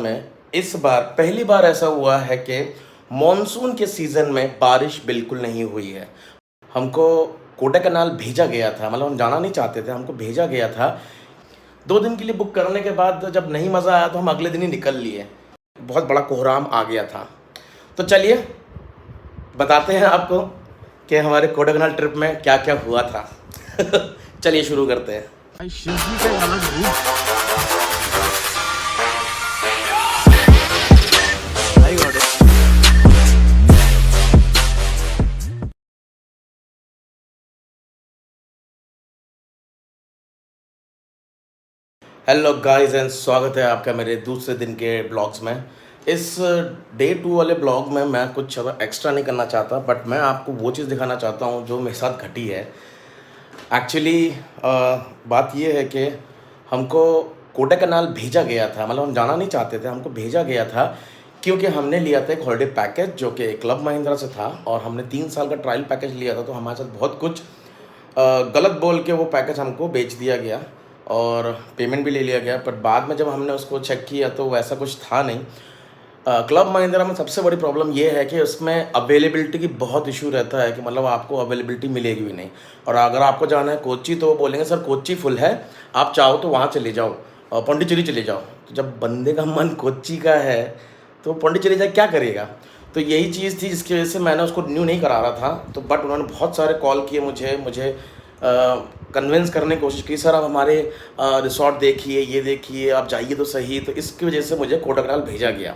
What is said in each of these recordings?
में इस बार पहली बार ऐसा हुआ है कि मॉनसून के सीज़न में बारिश बिल्कुल नहीं हुई है। हमको कोडाईकनाल भेजा गया था, मतलब हम जाना नहीं चाहते थे, हमको भेजा गया था। 2 दिन के लिए बुक करने के बाद जब नहीं मज़ा आया तो हम अगले दिन ही निकल लिए। बहुत बड़ा कोहराम आ गया था। तो चलिए बताते हैं आपको कि हमारे कोडाईकनाल ट्रिप में क्या-क्या हुआ था। चलिए शुरू करते हैं। भाई शिव जी का एक अलग रूप। भाई गॉड है। हेलो गाइस एंड स्वागत है आपका मेरे दूसरे दिन के ब्लॉग्स में। इस डे 2 वाले ब्लॉग में मैं कुछ एक्स्ट्रा नहीं करना चाहता, बट मैं आपको वो चीज़ दिखाना चाहता हूँ जो मेरे साथ घटी है। एक्चुअली बात ये है कि हमको कोडाईकनाल भेजा गया था, मतलब हम जाना नहीं चाहते थे, हमको भेजा गया था क्योंकि हमने लिया था एक हॉलिडे पैकेज जो कि क्लब महिंद्रा से था और हमने 3 साल का ट्रायल पैकेज लिया था। तो हमारे साथ बहुत कुछ गलत बोल के वो पैकेज हमको बेच दिया गया और पेमेंट भी ले लिया गया। पर बाद में जब हमने उसको चेक किया तो वैसा कुछ था नहीं। क्लब महिंद्रा में सबसे बड़ी प्रॉब्लम ये है कि उसमें अवेलेबिलिटी की बहुत इशू रहता है कि मतलब आपको अवेलेबिलिटी मिलेगी भी नहीं। और अगर आपको जाना है कोच्चि तो वो बोलेंगे सर कोच्चि फुल है, आप चाहो तो वहाँ चले जाओ, पौंडीचेरी चले जाओ। तो जब बंदे का मन कोच्चि का है तो पौंडीचेरी जाके क्या करेगा। तो यही चीज़ थी जिसकी वजह से मैंने उसको न्यू नहीं करा रहा था। तो बट उन्होंने बहुत सारे कॉल किए मुझे कन्विंस करने की कोशिश की, सर आप हमारे रिसोर्ट देखिए, ये देखिए, आप जाइए तो सही। तो इसकी वजह से मुझे कोडाईकनाल भेजा गया।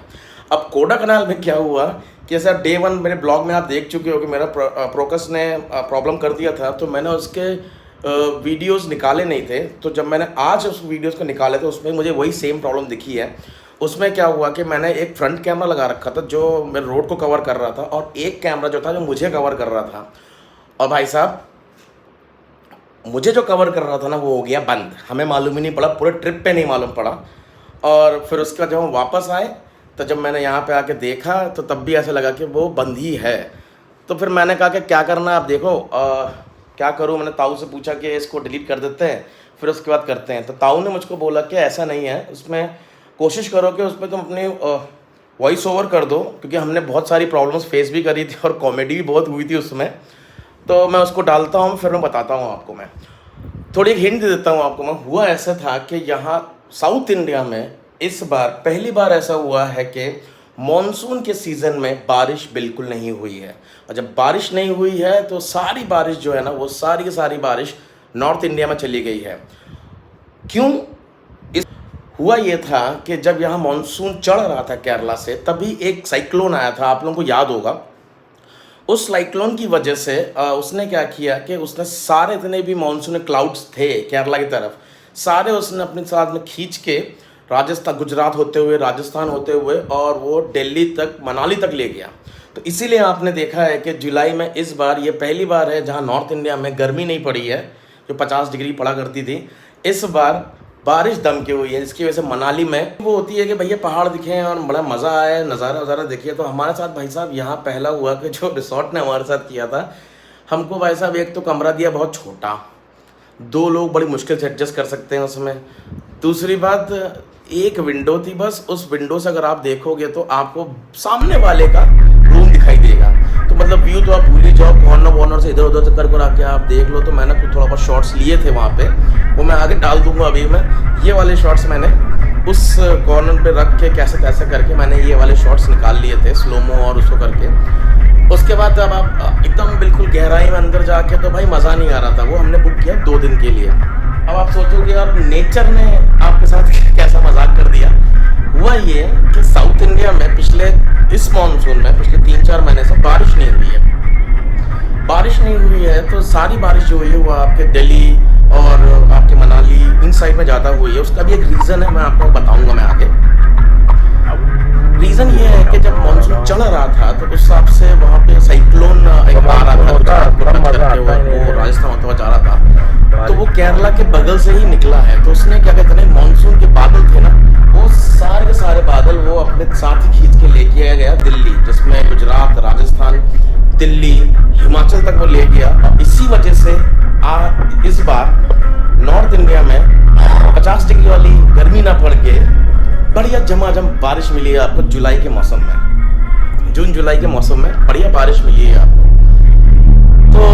अब कोडाईकनाल में क्या हुआ कि सर डे 1 मेरे ब्लॉग में आप देख चुके हो कि मेरा प्रोकस ने प्रॉब्लम कर दिया था, तो मैंने उसके वीडियोस निकाले नहीं थे। तो जब मैंने आज उस वीडियोस को निकाले तो उसमें मुझे वही सेम प्रॉब्लम दिखी है। उसमें क्या हुआ कि मैंने एक फ्रंट कैमरा लगा रखा था जो मेरे रोड को कवर कर रहा था और एक कैमरा जो था जो मुझे कवर कर रहा था। और भाई साहब मुझे जो कवर कर रहा था ना वो हो गया बंद। हमें मालूम ही नहीं पड़ा, पूरे ट्रिप पे नहीं मालूम पड़ा। और फिर उसके बाद जब हम वापस आए तो जब मैंने यहाँ पे आके देखा तो तब भी ऐसा लगा कि वो बंद ही है। तो फिर मैंने कहा कि क्या करना है आप देखो, क्या करूँ। मैंने ताऊ से पूछा कि इसको डिलीट कर देते हैं फिर उसके बाद करते हैं। तो ताऊ ने मुझको बोला कि ऐसा नहीं है, उसमें कोशिश करो कि उसमें तुम अपनी वॉइस ओवर कर दो, क्योंकि हमने बहुत सारी प्रॉब्लम्स फेस भी करी थी और कॉमेडी भी बहुत हुई थी उसमें। तो मैं उसको डालता हूँ फिर मैं बताता हूँ आपको। मैं थोड़ी एक हिंट दे देता हूँ आपको। मैं हुआ ऐसा था कि यहाँ साउथ इंडिया में इस बार पहली बार ऐसा हुआ है कि मॉनसून के सीज़न में बारिश बिल्कुल नहीं हुई है। और जब बारिश नहीं हुई है तो सारी बारिश जो है ना वो सारी की सारी बारिश नॉर्थ इंडिया में चली गई है। क्यों? हुआ ये था कि जब यहाँ मॉनसून चढ़ रहा था केरला से, तभी एक साइक्लोन आया था, आप लोगों को याद होगा। उस साइक्लोन की वजह से उसने क्या किया कि उसने सारे इतने भी मॉनसून क्लाउड्स थे केरला की तरफ, सारे उसने अपने साथ में खींच के राजस्थान, गुजरात होते हुए, राजस्थान होते हुए और वो दिल्ली तक, मनाली तक ले गया। तो इसीलिए आपने देखा है कि जुलाई में इस बार ये पहली बार है जहाँ नॉर्थ इंडिया में गर्मी नहीं पड़ी है जो 50 डिग्री पड़ा करती थी। इस बार बारिश दम की हुई है, जिसकी वजह से मनाली में वो होती है कि भैया पहाड़ दिखे और बड़ा मज़ा आया, नज़ारा वज़ारा देखिए। तो हमारे साथ भाई साहब यहाँ पहला हुआ कि जो रिसोर्ट ने हमारे साथ किया था, हमको भाई साहब एक तो कमरा दिया बहुत छोटा, 2 लोग बड़ी मुश्किल से एडजस्ट कर सकते हैं उसमें। दूसरी बात, एक विंडो थी बस, उस विंडो से अगर आप देखोगे तो आपको सामने वाले का रूम दिखाई देगा। तो मतलब व्यू तो आप भूल ही जाओ, कॉर्नर से इधर उधर से कर आके आप देख लो। तो मैंने कुछ थोड़ा बहुत शॉट्स लिए थे वहाँ पे, वो मैं आगे डाल दूंगा अभी। मैं ये वाले शॉट्स मैंने उस कॉर्नर पे रख के कैसे तैसे करके मैंने ये वाले शॉट्स निकाल लिए थे स्लोमो और उसको करके। उसके बाद जब आप एकदम बिल्कुल गहराई में अंदर जाके तो भाई मज़ा नहीं आ रहा था। वो हमने बुक किया 2 दिन के लिए। अब आप सोचोगे यार नेचर ने आपके साथ कैसा मजाक कर दिया। हुआ ये कि साउथ इंडिया में पिछले इस मानसून में पिछले 3-4 महीने से बारिश नहीं हुई है। बारिश नहीं हुई है तो सारी बारिश जो हुई है वो आपके दिल्ली और आपके मनाली इन साइड में ज़्यादा हुई है। उसका भी एक रीज़न है, मैं आपको बताऊंगा मैं आगे। रीज़न ये है कि जब मानसून चल रहा था तो उस हिसाब से वहाँ पे साइक्लोन एक आ रहा था, वो राजस्थान होता हुआ जा रहा था। तो वो केरला के बगल से ही निकला है। तो उसने क्या कहते हैं, मानसून के बादल थे ना, वो सारे के सारे बादल वो अपने साथ ही खींच के लेके गया दिल्ली, जिसमें गुजरात, राजस्थान, दिल्ली, हिमाचल तक वो ले गया। और इसी वजह से इस बार नॉर्थ इंडिया में 50 डिग्री वाली गर्मी ना पड़ के बढ़िया झमाझम बारिश मिली है आपको जुलाई के मौसम में, जून जुलाई के मौसम में बढ़िया बारिश मिली है आपको। तो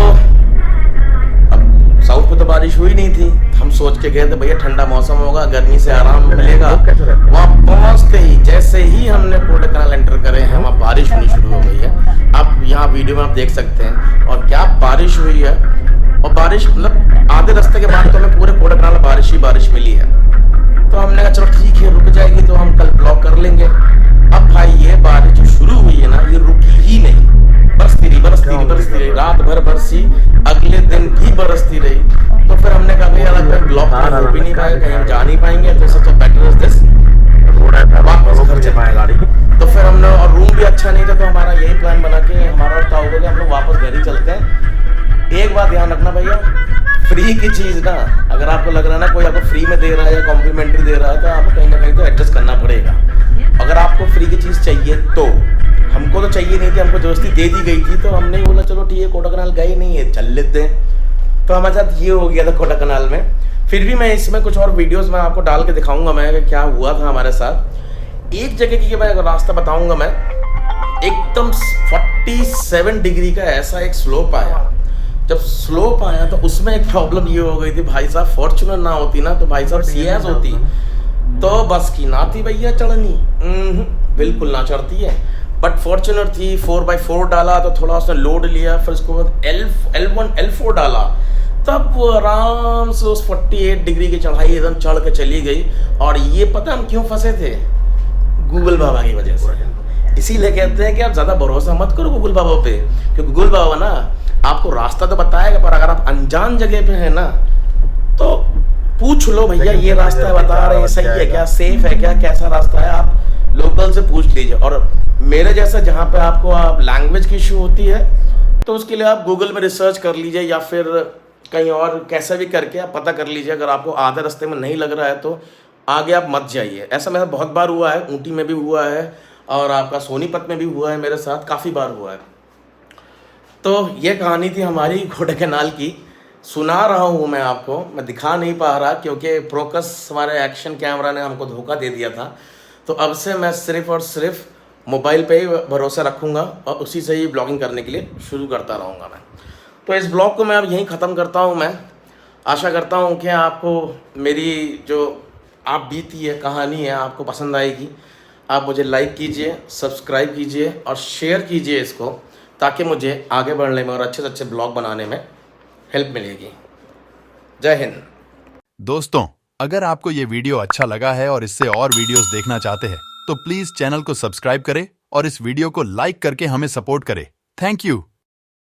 अब साउथ में तो बारिश हुई नहीं थी, हम सोच के गए थे भैया ठंडा मौसम होगा, गर्मी से आराम मिलेगा। वहाँ पहुँचते ही जैसे ही हमने कोडाईकनाल एंटर करे हैं, वहाँ बारिश होनी शुरू हो गई है। आप यहाँ वीडियो में आप देख सकते हैं, और क्या बारिश हुई है। और बारिश मतलब आधे रास्ते के बाद तो हमें पूरे कोडाईकनाल बारिश ही बारिश मिली है। तो हमने कहा चलो ठीक है, रुक जाएगी तो हम कल ब्लॉग कर लेंगे। अब भाई ये बारिश जो शुरू हुई है ना, ये रुकी ही नहीं, बरसती रही, रात भर बरसी, अगले दिन भी बरसती रही। तो फिर हमने कहा भाई यार ब्लॉग हो भी नहीं पाएगा, कहीं हम जा नहीं पाएंगे, तो सबसे बेटर इज दिस वापस घर चलते गाड़ी। तो फिर हमने, और रूम भी अच्छा नहीं था, तो हमारा यही प्लान बना के हमारा क्या होगा कि हम लोग वापस घर ही चलते हैं। एक बात ध्यान रखना भैया, फ्री की चीज़ ना, अगर आपको लग रहा है ना कोई आपको फ्री में दे रहा है या कॉम्प्लीमेंट्री दे रहा है, तो आपको कहीं ना कहीं तो एडजस्ट करना पड़ेगा। अगर आपको फ्री की चीज़ चाहिए तो, हमको तो चाहिए नहीं थी, हमको दोस्ती दे दी गई थी, तो हमने बोला चलो ठीक है, कोडाईकनाल गए नहीं है, चल लेते हैं। तो हमारे साथ ये हो गया था कोडाईकनाल में। फिर भी मैं इसमें कुछ और वीडियोस में आपको डाल के दिखाऊंगा मैं कि क्या हुआ था हमारे साथ। एक जगह की मैं रास्ता बताऊंगा मैं, एकदम 47 डिग्री का ऐसा एक स्लोप आया। जब स्लोप आया तो उसमें एक प्रॉब्लम ये हो गई थी भाई साहब, फॉर्च्यूनर ना होती ना तो भाई साहब सियाज होती, तो बस की ना थी भैया चढ़नी, बिल्कुल ना चढ़ती है। बट फॉर्च्यूनर थी, 4x4 डाला तो थोड़ा उसने लोड लिया, फिर उसके बाद L1 L4 डाला, तब वो आराम से उस 48 डिग्री की चढ़ाई एकदम चढ़ के चली गई। और ये पता हम क्यों फंसे थे? गूगल बाबा की वजह से। इसीलिए कहते हैं कि आप ज़्यादा भरोसा मत करो गूगल बाबा पे, क्योंकि गूगल बाबा ना आपको रास्ता तो बताएगा, पर अगर आप अनजान जगह पे हैं ना, तो पूछ लो भैया ये रास्ता बता रहे हैं सही है क्या, सेफ है क्या, कैसा रास्ता है, आप लोकल से पूछ लीजिए। और मेरे जैसा जहाँ पे आपको आप लैंग्वेज की इशू होती है, तो उसके लिए आप गूगल में रिसर्च कर लीजिए, या फिर कहीं और कैसा भी करके आप पता कर लीजिए। अगर आपको आधे रास्ते में नहीं लग रहा है तो आगे आप मत जाइए। ऐसा मेरा बहुत बार हुआ है, ऊटी में भी हुआ है, और आपका सोनीपत में भी हुआ है, मेरे साथ काफ़ी बार हुआ है। तो ये कहानी थी हमारी कोडाईकनाल की, सुना रहा हूँ मैं आपको, मैं दिखा नहीं पा रहा क्योंकि प्रोकस हमारे एक्शन कैमरा ने हमको धोखा दे दिया था। तो अब से मैं सिर्फ़ और सिर्फ मोबाइल पे ही भरोसा रखूँगा और उसी से ही ब्लॉगिंग करने के लिए शुरू करता रहूँगा मैं। तो इस ब्लॉग को मैं अब यहीं ख़त्म करता हूँ। मैं आशा करता हूँ कि आपको मेरी जो आप बीती है कहानी है आपको पसंद आएगी। आप मुझे लाइक कीजिए, सब्सक्राइब कीजिए और शेयर कीजिए इसको, ताकि मुझे आगे बढ़ने में और अच्छे से अच्छे ब्लॉग बनाने में हेल्प मिलेगी। जय हिंद। दोस्तों, अगर आपको ये वीडियो अच्छा लगा है और इससे और वीडियोस देखना चाहते हैं तो प्लीज चैनल को सब्सक्राइब करें और इस वीडियो को लाइक करके हमें सपोर्ट करें। Thank you.